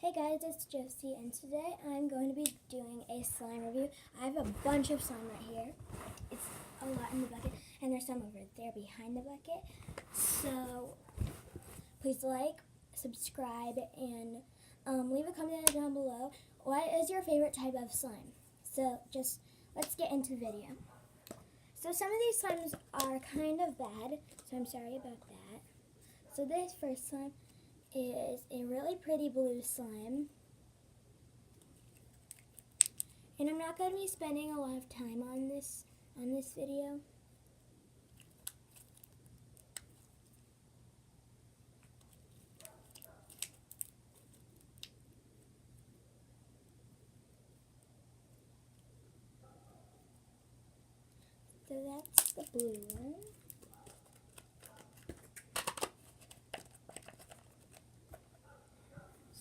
Hey guys, it's Josie, and today I'm going to be doing a slime review. I have a bunch of slime right here. It's a lot in the bucket, and there's some over there behind the bucket. So please like, subscribe, and leave a comment down below. What is your favorite type of slime? So let's get into the video. So some of these slimes are kind of bad, so I'm sorry about that. So this first slime is a really pretty blue slime. And I'm not going to be spending a lot of time on this video. So that's the blue one.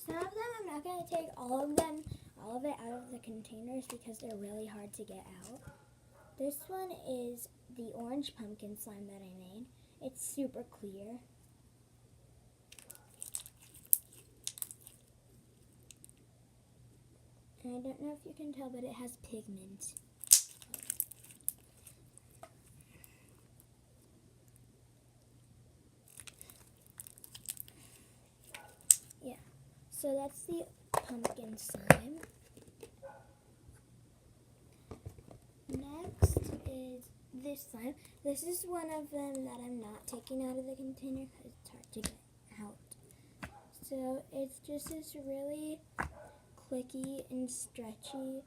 Some of them, I'm not going to take all of it out of the containers because they're really hard to get out. This one is the orange pumpkin slime that I made. It's super clear. And I don't know if you can tell, but it has pigment. Yeah, so that's the pumpkin slime. Next is this slime. This is one of them that I'm not taking out of the container because it's hard to get out. So it's just this really clicky and stretchy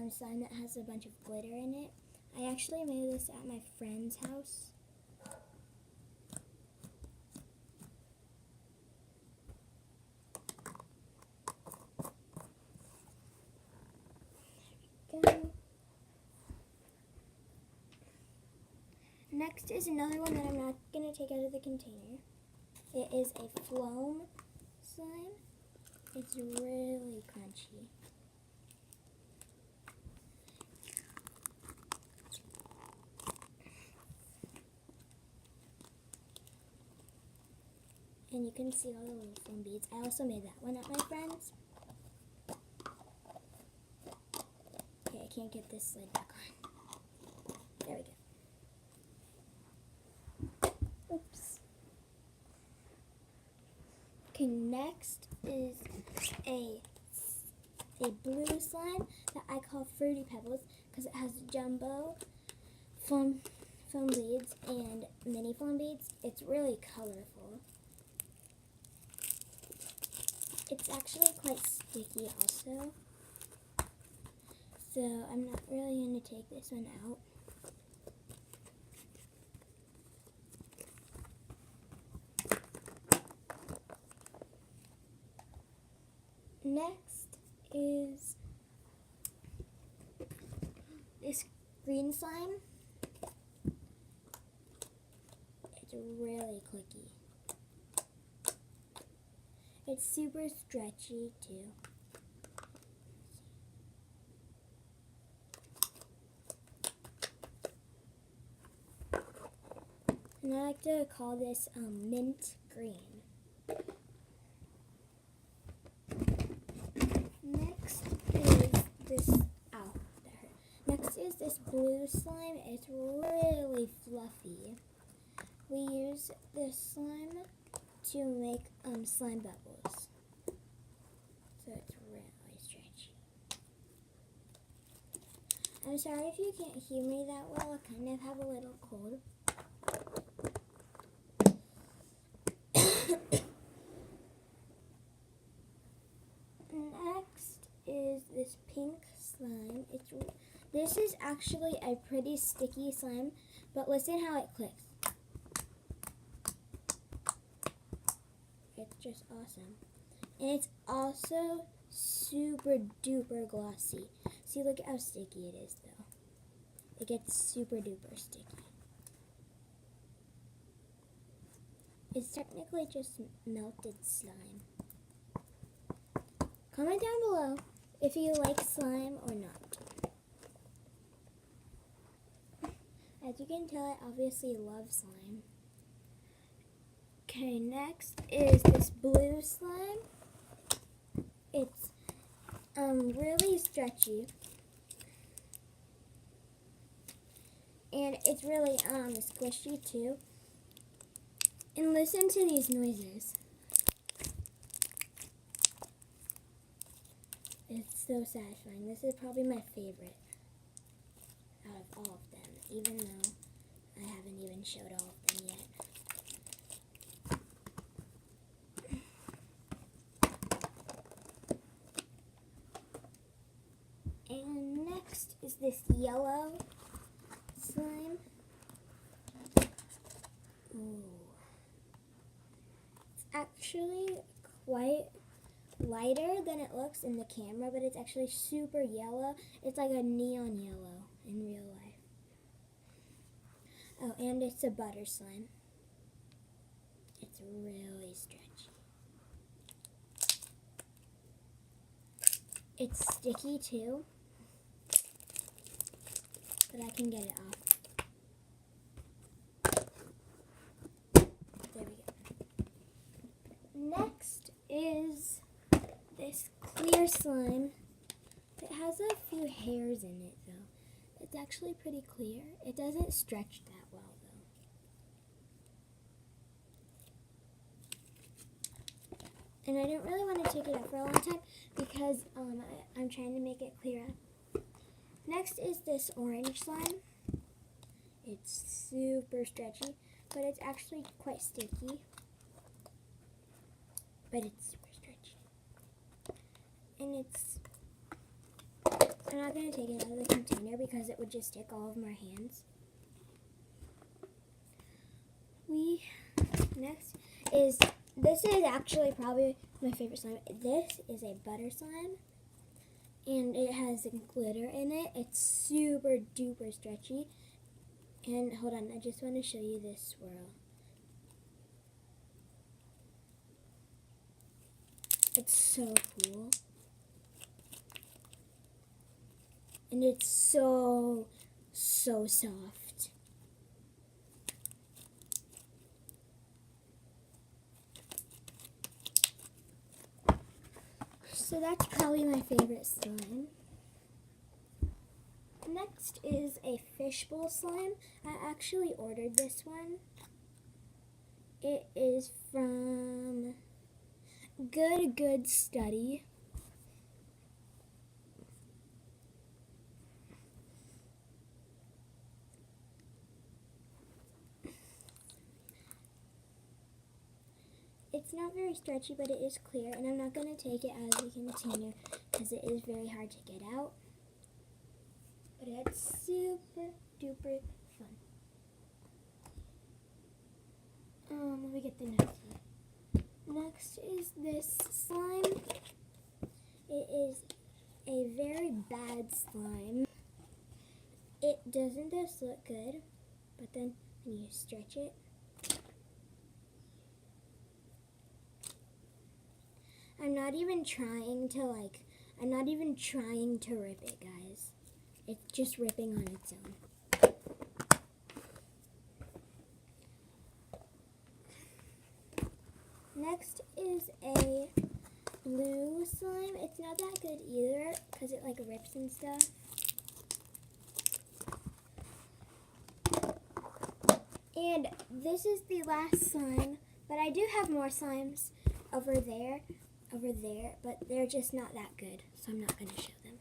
slime that has a bunch of glitter in it. I actually made this at my friend's house. Next is another one that I'm not going to take out of the container. It is a foam slime. It's really crunchy. And you can see all the little foam beads. I also made that one at my friend's. Okay, I can't get this lid back on. There we go. Oops. Okay, next is a blue slime that I call Fruity Pebbles because it has jumbo foam beads and mini foam beads. It's really colorful. It's actually quite sticky also. So I'm not really going to take this one out. Next is this green slime. It's really clicky. It's super stretchy too. And I like to call this mint green. Next is this blue slime. It's really fluffy. We use this slime to make slime bubbles. So it's really stretchy. I'm sorry if you can't hear me that well. I kind of have a little cold. Next is this pink slime. This is actually a pretty sticky slime, but listen how it clicks. It's just awesome. And it's also super duper glossy. See, look at how sticky it is though. It gets super duper sticky. It's technically just melted slime. Comment down below if you like slime or not. As you can tell, I obviously love slime. Okay, next is this blue slime. It's really stretchy. And it's really squishy too. And listen to these noises. It's so satisfying. This is probably my favorite out of all of them, even though I haven't even showed all of them yet. And next is this yellow slime. Ooh. It's actually quite lighter than it looks in the camera, but it's actually super yellow. It's like a neon yellow in real life. Oh, and it's a butter slime. It's really stretchy. It's sticky too, but I can get it off. There we go. Next is this clear slime. It has a few hairs in it though. It's actually pretty clear. It doesn't stretch that well though. And I don't really want to take it out for a long time because I'm trying to make it clear up. Next is this orange slime. It's super stretchy, but it's actually quite sticky. But it's super stretchy. And I'm not going to take it out of the container because it would just stick all over my hands. This is actually probably my favorite slime. This is a butter slime, and it has glitter in it. It's super duper stretchy. And hold on, I just want to show you this swirl. It's so cool. And it's so soft. So that's probably my favorite slime. Next is a fishbowl slime. I actually ordered this one. It is from Good Study. It's not very stretchy, but it is clear, and I'm not going to take it out of the container because it is very hard to get out. But it's super duper fun. Let me get the next one. Next is this slime. It is a very bad slime. It doesn't just look good, but then when you stretch it, I'm not even trying to rip it, guys. It's just ripping on its own. Next is a blue slime. It's not that good either because it like rips and stuff. And this is the last slime, but I do have more slimes over there, but they're just not that good, so I'm not going to show them.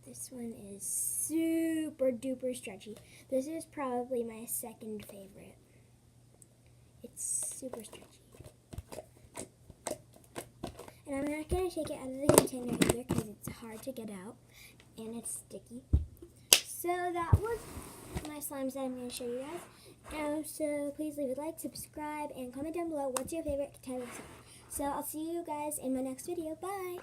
This one is super duper stretchy. This is probably my second favorite. It's super stretchy. And I'm not going to take it out of the container either because it's hard to get out and it's sticky. So that was my slimes that I'm going to show you guys. So please leave a like, subscribe, and comment down below what's your favorite type of slime. So I'll see you guys in my next video. Bye!